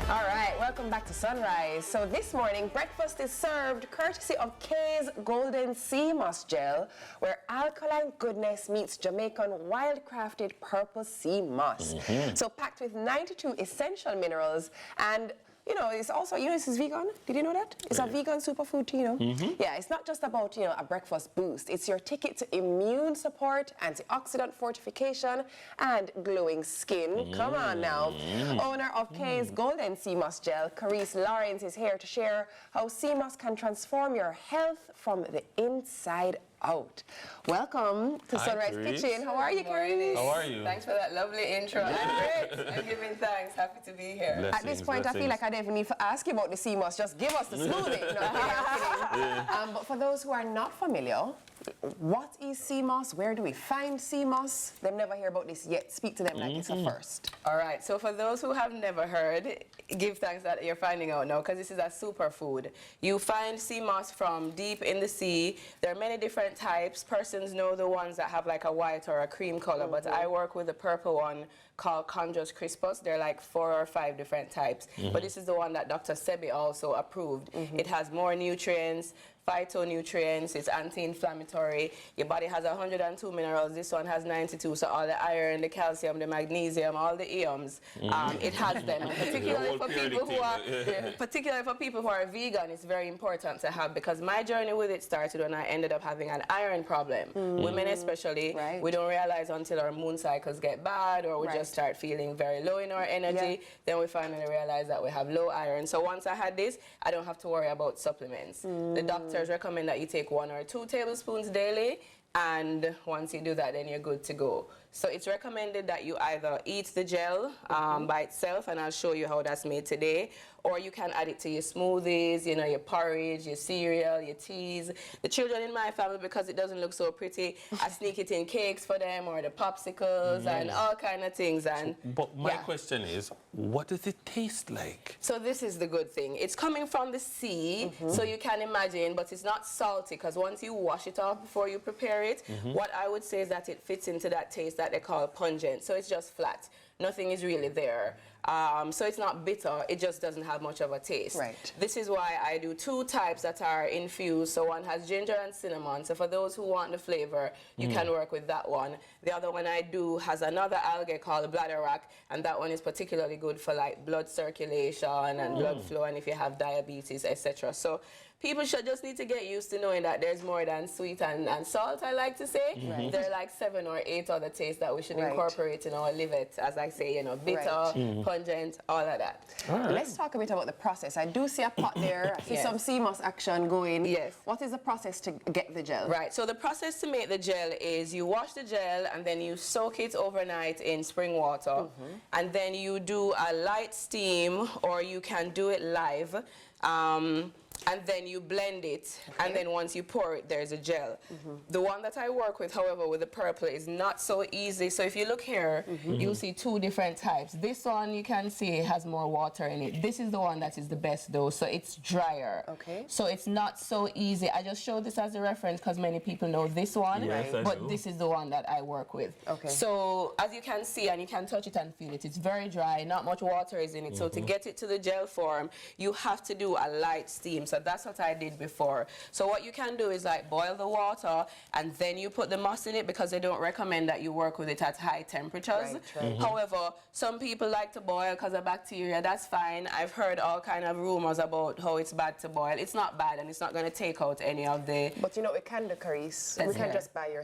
All right, welcome back to Sunrise. So this morning, breakfast is served courtesy of K's Golden Sea Moss Gel, where alkaline goodness meets Jamaican wildcrafted purple sea moss. So packed with 92 essential minerals and it's also, this is vegan. Did you know that? It's a vegan superfood too, Yeah, it's not just about, a breakfast boost. It's your ticket to immune support, antioxidant fortification, and glowing skin. Come on now. Owner of K's Golden Sea Moss Gel, Kareece Lawrence, is here to share how sea moss can transform your health from the inside out. Welcome to Sunrise Kitchen. How are you, Kareece? How are you? Thanks for that lovely intro. I'm great. I'm giving thanks. Happy to be here. Blessings, at this point, I feel like I don't even need to ask you about the sea moss. Just give us the smoothie. But for those who are not familiar, what is sea moss? Where do we find sea moss? They've never heard about this yet. Speak to them like it's a first. All right. So for those who have never heard, give thanks that you're finding out now, because this is a superfood. You find sea moss from deep in the sea. There are many different types. Persons know the ones that have like a white or a cream color, but I work with the purple one called Chondrus crispus. There are like 4 or 5 different types, but this is the one that Dr. Sebi also approved. It has more nutrients, phytonutrients, it's anti-inflammatory. Your body has 102 minerals. This one has 92, so all the iron, the calcium, the magnesium, all the EOMs, it has them. Particularly for people who are vegan, it's very important to have, because my journey with it started when I ended up having an iron problem. Women especially, we don't realize until our moon cycles get bad, or we just start feeling very low in our energy. Then we finally realize that we have low iron. So once I had this, I don't have to worry about supplements. The doctors recommend that you take 1 or 2 tablespoons daily, and once you do that, then you're good to go. So it's recommended that you either eat the gel by itself, and I'll show you how that's made today, or you can add it to your smoothies, your porridge, your cereal, your teas. The children in my family, because it doesn't look so pretty, I sneak it in cakes for them, or the popsicles, and all kind of things. And but my question is, what does it taste like? So this is the good thing. It's coming from the sea, so you can imagine, but it's not salty, because once you wash it off before you prepare it, what I would say is that it fits into that taste that they call pungent. So it's just flat. Nothing is really there. So it's not bitter, it just doesn't have much of a taste. This is why I do 2 types that are infused. So one has ginger and cinnamon. So for those who want the flavor, you can work with that one. The other one I do has another algae called bladderwrack, and that one is particularly good for like blood circulation and blood flow, and if you have diabetes, etc. So people should just need to get used to knowing that there's more than sweet and salt, I like to say. There are like 7 or 8 other tastes that we should incorporate in our livet, as I say, bitter, pungent, all of that. Let's talk a bit about the process. I do see a pot there. I see some sea moss action going. What is the process to get the gel? Right, so the process to make the gel is you wash the gel, and then you soak it overnight in spring water, and then you do a light steam, or you can do it live. And then you blend it, and then once you pour it, there's a gel. The one that I work with, however, with the purple, is not so easy. So if you look here, you'll see 2 different types. This one, you can see, has more water in it. This is the one that is the best, though, so it's drier. So it's not so easy. I just showed this as a reference because many people know this one, but this is the one that I work with. So as you can see, and you can touch it and feel it, it's very dry, not much water is in it. So to get it to the gel form, you have to do a light steam. So that's what I did before. So what you can do is like boil the water, and then you put the moss in it, because they don't recommend that you work with it at high temperatures. However, some people like to boil because of bacteria. That's fine. I've heard all kind of rumors about how it's bad to boil. It's not bad, and it's not going to take out any of the... But we can do, Kareece. We can just buy your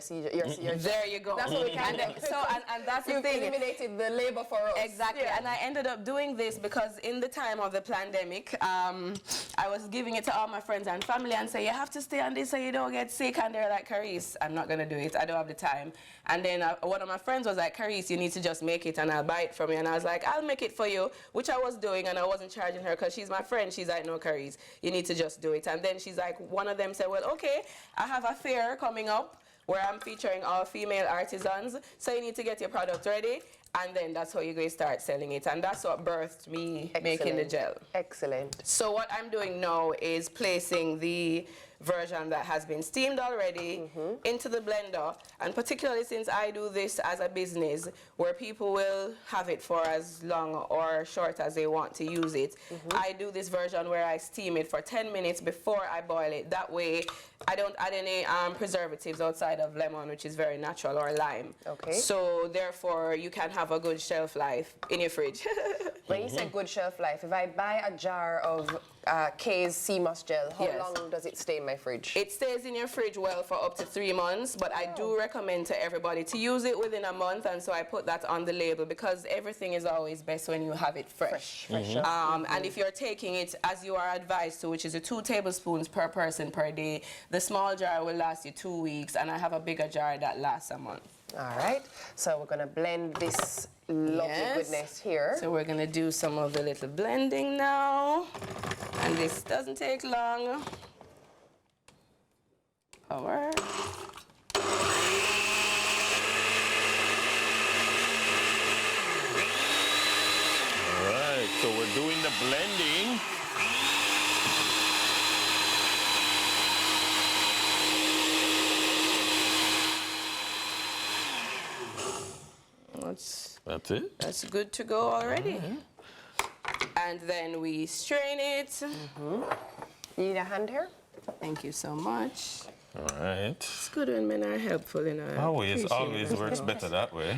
There you go. That's what we can do. And that's the thing. You've eliminated the labor for us. Exactly. And I ended up doing this because in the time of the pandemic, I was giving it to all my friends and family and say, you have to stay on this so you don't get sick. And they're like, Kareece, I'm not going to do it. I don't have the time. And then one of my friends was like, Kareece, you need to just make it and I'll buy it from you. And I was like, I'll make it for you, which I was doing, and I wasn't charging her because she's my friend. She's like, no, Kareece, you need to just do it. And then she's like, one of them said, well, okay, I have a fair coming up where I'm featuring all female artisans, so you need to get your product ready. And then that's how you're going to start selling it. And that's what birthed me making the gel. Excellent. So what I'm doing now is placing the version that has been steamed already into the blender. And particularly since I do this as a business where people will have it for as long or short as they want to use it, I do this version where I steam it for 10 minutes before I boil it. That way I don't add any preservatives outside of lemon, which is very natural, or lime. Okay. So therefore you can have a good shelf life in your fridge. When you say good shelf life, if I buy a jar of K's sea moss gel, how long does it stay in my fridge? It stays in your fridge well for up to 3 months, but I do recommend to everybody to use it within a month, and so I put that on the label because everything is always best when you have it fresh. And if you're taking it as you are advised to, which is 2 tablespoons per person per day, the small jar will last you 2 weeks, and I have a bigger jar that lasts a month. All right, so we're gonna blend this lovely goodness here. So we're gonna do some of the little blending now, and this doesn't take long. Power. All right, so we're doing the blending. That's it? That's good to go already. And then we strain it. Need a hand here? Thank you so much. All right. It's good when men are helpful, you know. Always works better that way.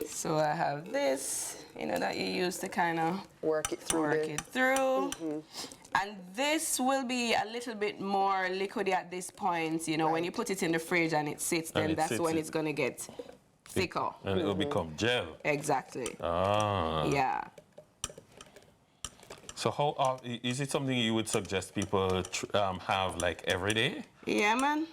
So I have this, you know, that you use to kind of work it through. And this will be a little bit more liquidy at this point, you know, when you put it in the fridge and it sits, then that's when it's going to get thicker. And it'll become gel. Exactly. Ah. Yeah. So how is it something you would suggest people have like every day? Yeah, man.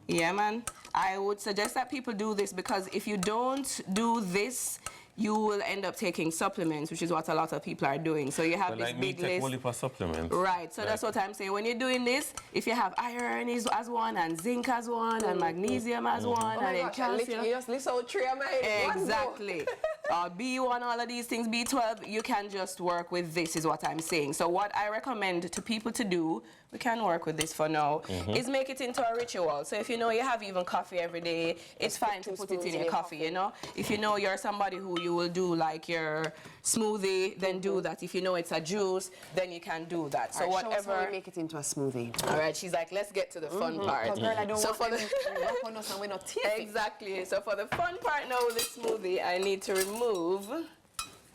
Yeah, man. I would suggest that people do this because if you don't do this, you will end up taking supplements, which is what a lot of people are doing. So you have this big list. Like supplements. Right, so that's what I'm saying. When you're doing this, if you have iron as one, and zinc as one, and magnesium as one, and then calcium. You just list out 3 of mine. Exactly. B1, all of these things, B12, you can just work with this, is what I'm saying. So what I recommend to people to do, we can work with this for now, is make it into a ritual. So if you know you have even coffee every day, it's fine to put it in your coffee, you know. If you know you're somebody who you will do like your smoothie, then do that. If you know it's a juice, then you can do that. So whatever. whatever. Show us how you make it into a smoothie. All right, she's like, let's get to the fun part. Girl, I don't want them to rock on us and we're not tasting. Exactly. So for the fun part now with the smoothie, I need to remove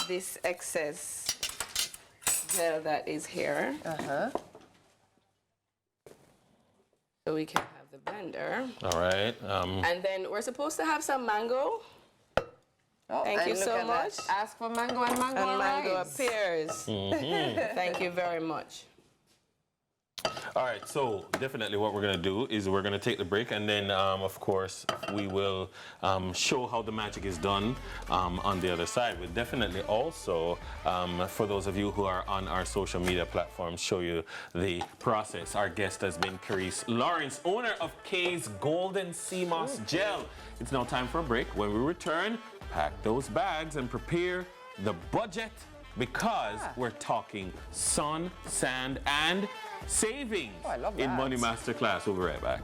this excess gel that is here. So we can have the blender. All right. And then we're supposed to have some mango. Thank you so much. Ask for mango and mango And mango arrives. appears. Thank you very much. All right, so definitely what we're going to do is we're going to take the break, and then, of course, we will show how the magic is done on the other side. We'll definitely also, for those of you who are on our social media platforms, show you the process. Our guest has been Kareece Lawrence, owner of K's Golden Sea Moss Gel. It's now time for a break. When we return, pack those bags and prepare the budget, because we're talking sun, sand, and savings I love in that. Money Masterclass. We'll be right back.